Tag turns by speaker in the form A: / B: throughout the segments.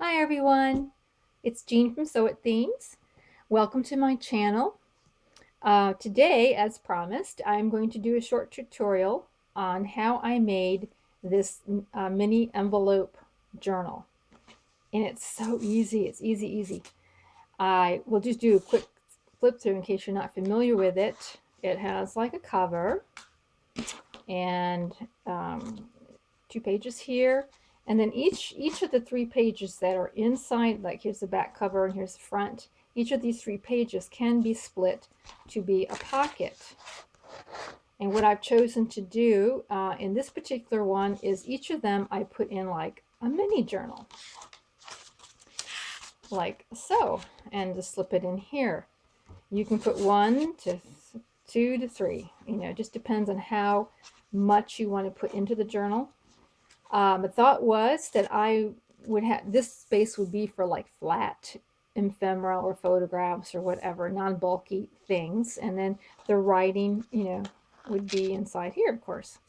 A: Hi everyone, it's Jean from Sew It Themes. Welcome to my channel. Today, as promised, I'm going to do a short tutorial on how I made this mini envelope journal. And it's so easy, it's easy. I will just do a quick flip through in case you're not familiar with it. It has like a cover and two pages here, and then each of the three pages that are inside, like here's the back cover and here's the front, each of these three pages can be split to be a pocket. And what I've chosen to do in this particular one is each of them I put in like a mini journal, like so, and just slip it in here. You can put 1 to 2 to 3, it just depends on how much you want to put into the journal. The thought was that I would have this space would be for like flat ephemera or photographs or whatever, non-bulky things, and then the writing, would be inside here, of course.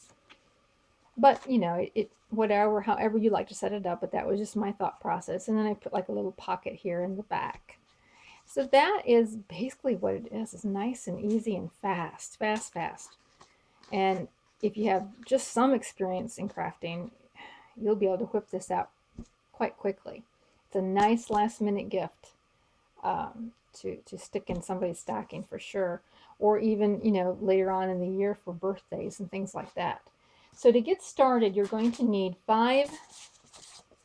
A: But it whatever, however you like to set it up. But that was just my thought process, and then I put like a little pocket here in the back. So that is basically what it is. It's nice and easy and fast. And if you have just some experience in crafting, you'll be able to whip this out quite quickly. It's a nice last minute gift to stick in somebody's stocking for sure, or even later on in the year for birthdays and things like that. So to get started, you're going to need 5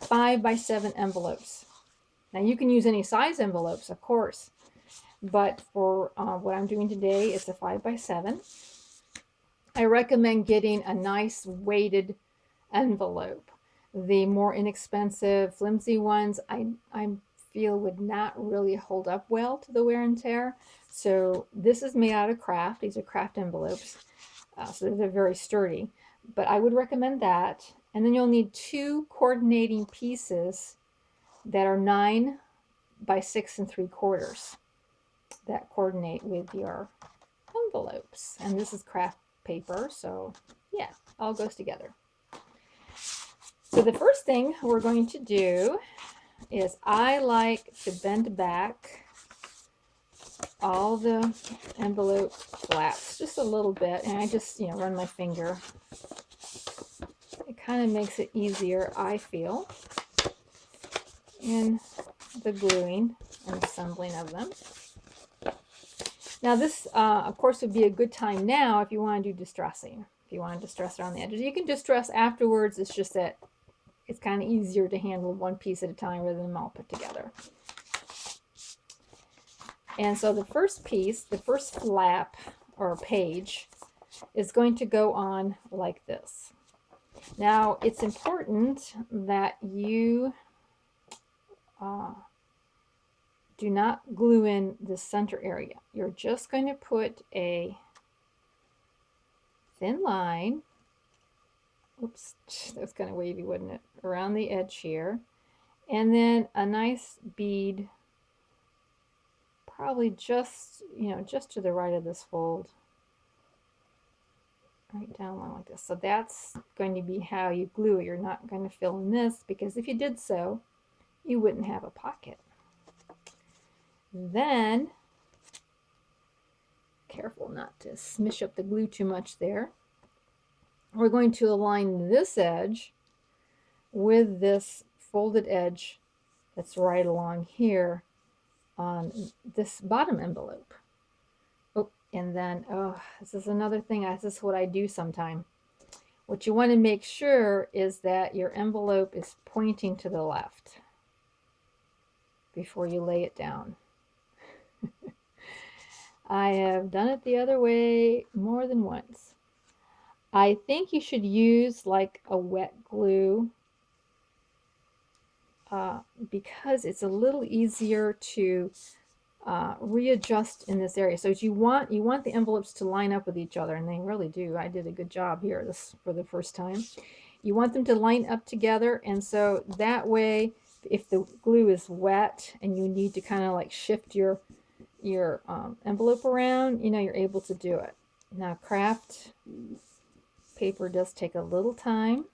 A: by 7 envelopes. Now you can use any size envelopes, of course, but for what I'm doing today, it's a 5 by 7. I recommend getting a nice weighted envelope. The more inexpensive, flimsy ones, I feel would not really hold up well to the wear and tear. So this is made out of craft. These are craft envelopes, so they're very sturdy. But I would recommend that. And then you'll need 2 coordinating pieces that are 9 by 6 3/4 that coordinate with your envelopes. And this is craft paper, so yeah, all goes together. So the first thing we're going to do is I like to bend back all the envelope flaps just a little bit, and I just run my finger. It kind of makes it easier, I feel, in the gluing and assembling of them. Now this of course would be a good time now if you want to do distressing. If you want to distress around the edges, you can distress afterwards. It's just that it's kind of easier to handle one piece at a time rather than them all put together. And so the first piece, the first flap or page, is going to go on like this. Now it's important that you do not glue in the center area. You're just going to put a thin line, oops, that's kind of wavy, wouldn't it, around the edge here, and then a nice bead, probably just just to the right of this fold, right down along like this. So that's going to be how you glue it. You're not going to fill in this, because if you did so, you wouldn't have a pocket. Then, careful not to smush up the glue too much there. We're going to align this edge with this folded edge that's right along here on this bottom envelope. Oh, and then, oh, this is another thing. This is what I do sometime. What you want to make sure is that your envelope is pointing to the left before you lay it down. I have done it the other way more than once. I think you should use like a wet glue because it's a little easier to readjust in this area. So you want the envelopes to line up with each other, and they really do. I did a good job here this for the first time. You want them to line up together, and so that way, if the glue is wet and you need to kind of like shift your envelope around, you're able to do it. Now, craft paper does take a little time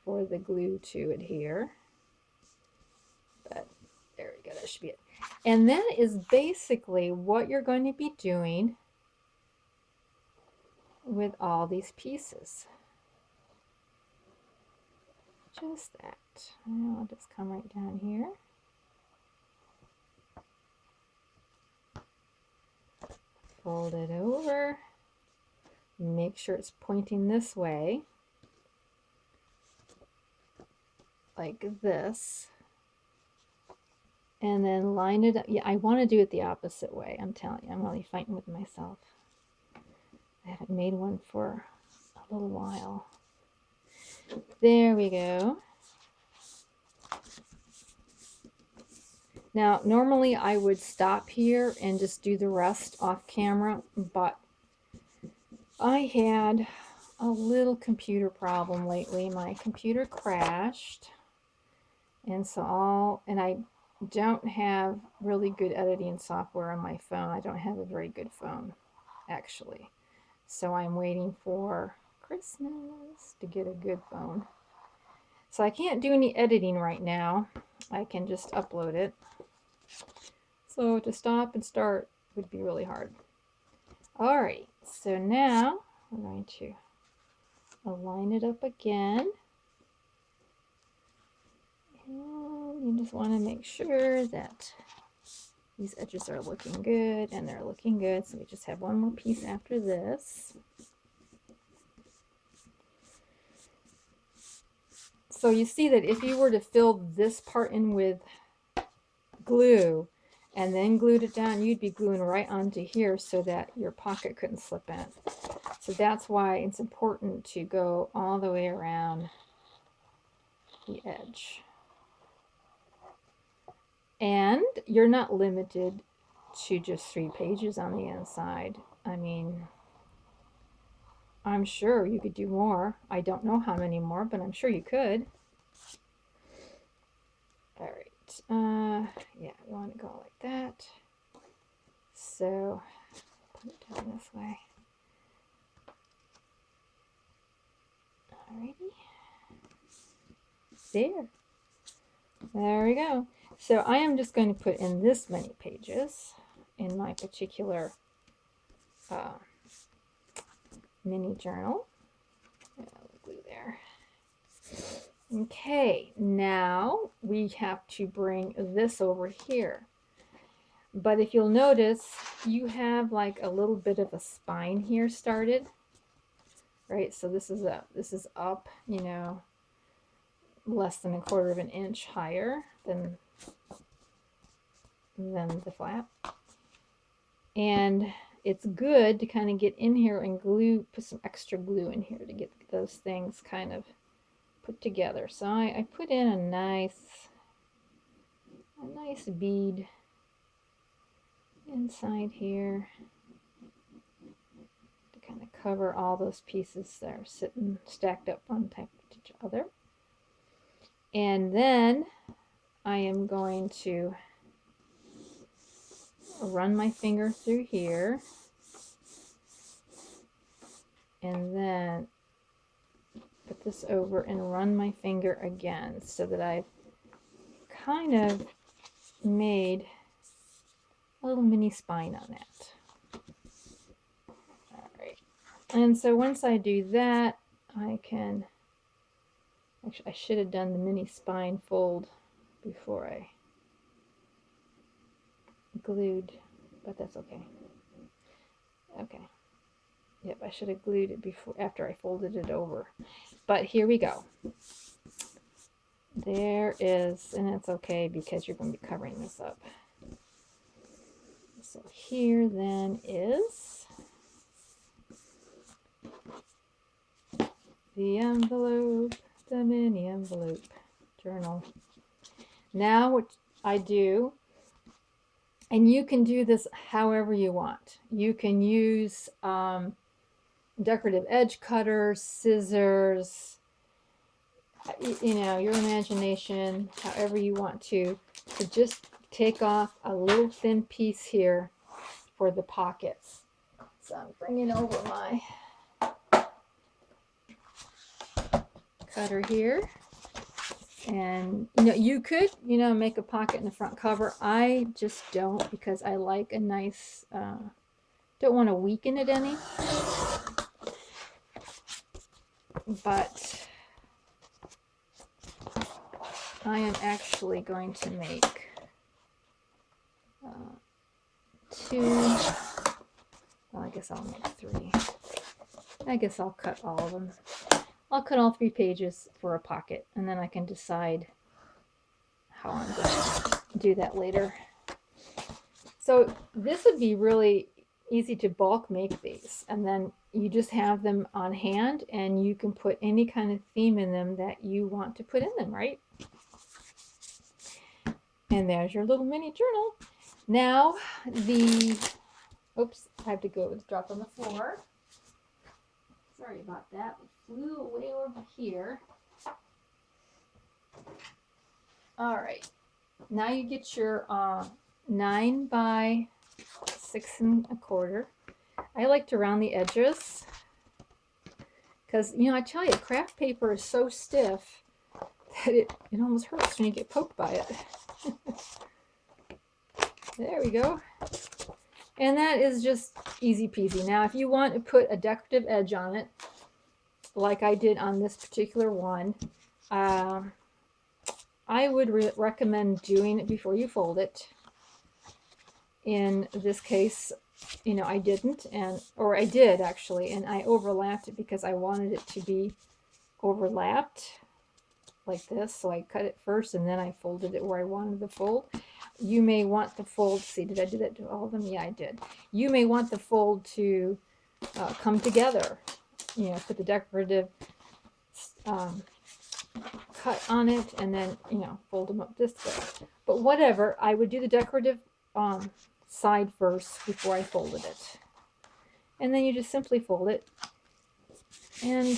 A: for the glue to adhere. that should be it. And that is basically what you're going to be doing with all these pieces. Just that. And I'll just come right down here. Fold it over. Make sure it's pointing this way. Like this. And then line it up. Yeah, I want to do it the opposite way. I'm telling you, I'm really fighting with myself. I haven't made one for a little while. There we go. Now, normally I would stop here and just do the rest off camera, but I had a little computer problem lately. My computer crashed, and I don't have really good editing software on my phone. I don't have a very good phone, actually. So I'm waiting for Christmas to get a good phone. So I can't do any editing right now. I can just upload it. So to stop and start would be really hard. Alright, so now we're going to align it up again. And you just want to make sure that these edges are looking good, and they're looking good. So we just have one more piece after this. So you see that if you were to fill this part in with glue and then glued it down, you'd be gluing right onto here so that your pocket couldn't slip in. So that's why it's important to go all the way around the edge. And you're not limited to just 3 pages on the inside. I mean, I'm sure you could do more. I don't know how many more, but I'm sure you could. All right. Yeah, we want to go like that. So put it down this way. Alrighty. There we go. So I am just going to put in this many pages in my particular mini journal. Glue there. Okay, now we have to bring this over here. But if you'll notice, you have like a little bit of a spine here started, right? So this is up, you know, less than 1/4 of an inch higher than the flap. And it's good to kind of get in here and glue, put some extra glue in here to get those things kind of put together. So I put in a nice bead inside here to kind of cover all those pieces that are sitting stacked up on top of each other. And then I am going to run my finger through here and then put this over and run my finger again so that I've kind of made a little mini spine on that. All right. And so once I do that, I can, actually I should have done the mini spine fold before I glued, but that's okay. Okay. Yep, I should have glued it before, after I folded it over. But here we go. There is, and it's okay because you're going to be covering this up. So here then is the envelope, the mini envelope journal. Now what I do, and you can do this however you want. You can use decorative edge cutters, scissors, you know, your imagination, however you want to just take off a little thin piece here for the pockets. So I'm bringing over my cutter here, And, you know, you could, you know, make a pocket in the front cover. I just don't, because I like a nice, don't want to weaken it any. But I am actually going to make two, well, I guess I'll make three. I guess I'll cut all of them. I'll cut all 3 pages for a pocket, and then I can decide how I'm going to do that later. So this would be really easy to bulk make these, and then you just have them on hand, and you can put any kind of theme in them that you want to put in them, right? And there's your little mini journal. Now oops, I have to go drop on the floor. Sorry about that. It flew away over here. All right. Now you get your 9 by 6 1/4. I like to round the edges because, you know, I tell you, craft paper is so stiff that it almost hurts when you get poked by it. There we go. And that is just easy peasy. Now, if you want to put a decorative edge on it, like I did on this particular one, I would recommend doing it before you fold it. In this case, you know, I didn't, or I did actually, and I overlapped it because I wanted it to be overlapped like this. So I cut it first and then I folded it where I wanted the fold. You may want the fold, see, did I do that to all of them? Yeah, I did. You may want the fold to come together, you know, put the decorative cut on it and then, you know, fold them up this way. But whatever, I would do the decorative side first before I folded it. And then you just simply fold it. And,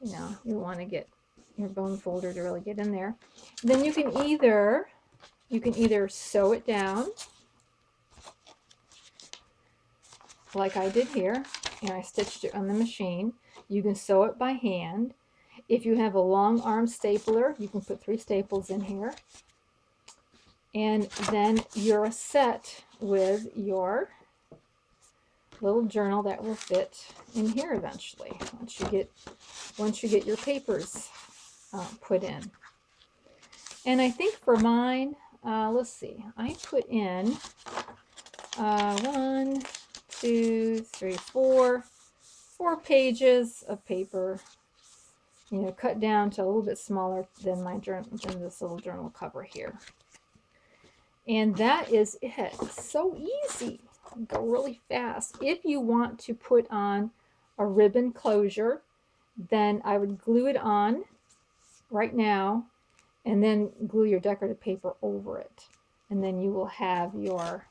A: you know, you want to get your bone folder to really get in there. Then you can either sew it down like I did here, and I stitched it on the machine. You can sew it by hand. If you have a long arm stapler, you can put 3 staples in here. And then you're set with your little journal that will fit in here eventually once you get your papers put in. And I think for mine, let's see, I put in 1, 2, 3, 4 pages of paper, you know, cut down to a little bit smaller than my journal, than this little journal cover here. And that is it. So easy. Go really fast. If you want to put on a ribbon closure, then I would glue it on right now and then glue your decorative paper over it. And then you will have your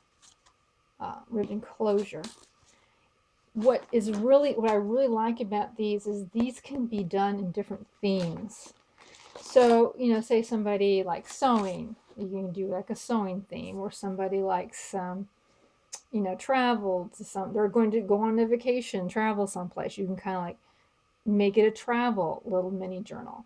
A: ribbon closure. What I really like about these is these can be done in different themes. So, you know, say somebody likes sewing, you can do like a sewing theme, or somebody likes, you know, travel to they're going to go on a vacation, travel someplace. You can kind of like make it a travel little mini journal.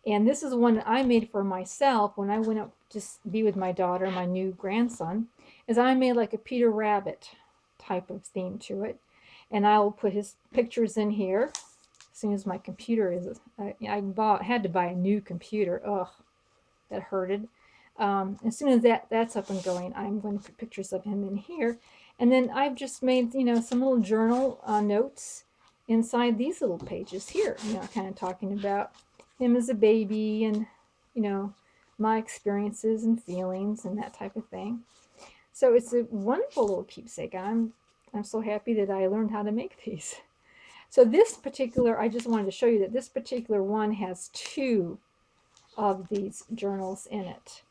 A: And this is one that I made for myself when I went up to be with my daughter, my new grandson, is I made like a Peter Rabbit type of theme to it. And I will put his pictures in here. As soon as my computer is, I had to buy a new computer. Ugh, that hurted. As soon as that's up and going, I'm going to put pictures of him in here. And then I've just made, you know, some little journal notes inside these little pages here, you know, kind of talking about him as a baby and, you know, my experiences and feelings and that type of thing. So it's a wonderful little keepsake. I'm so happy that I learned how to make these. So this particular, I just wanted to show you that this particular one has 2 of these journals in it.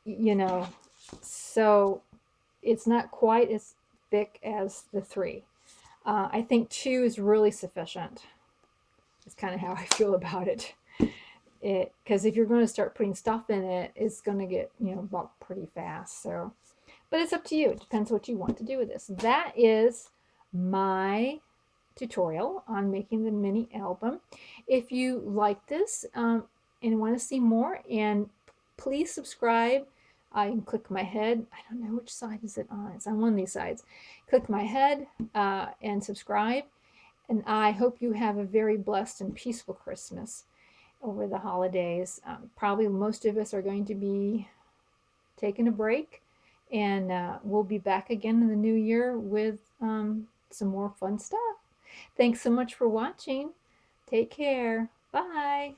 A: You know, so it's not quite as thick as the 3. I think 2 is really sufficient. It's kind of how I feel about it. Because if you're going to start putting stuff in it, it's going to get, you know, bulked pretty fast. So, but it's up to you. It depends what you want to do with this. That is my tutorial on making the mini album. If you like this and want to see more, and please subscribe. I can click my head. I don't know which side is it on. It's on one of these sides. Click my head and subscribe. And I hope you have a very blessed and peaceful Christmas over the holidays. Probably most of us are going to be taking a break, and we'll be back again in the new year with some more fun stuff. Thanks so much for watching. Take care. Bye.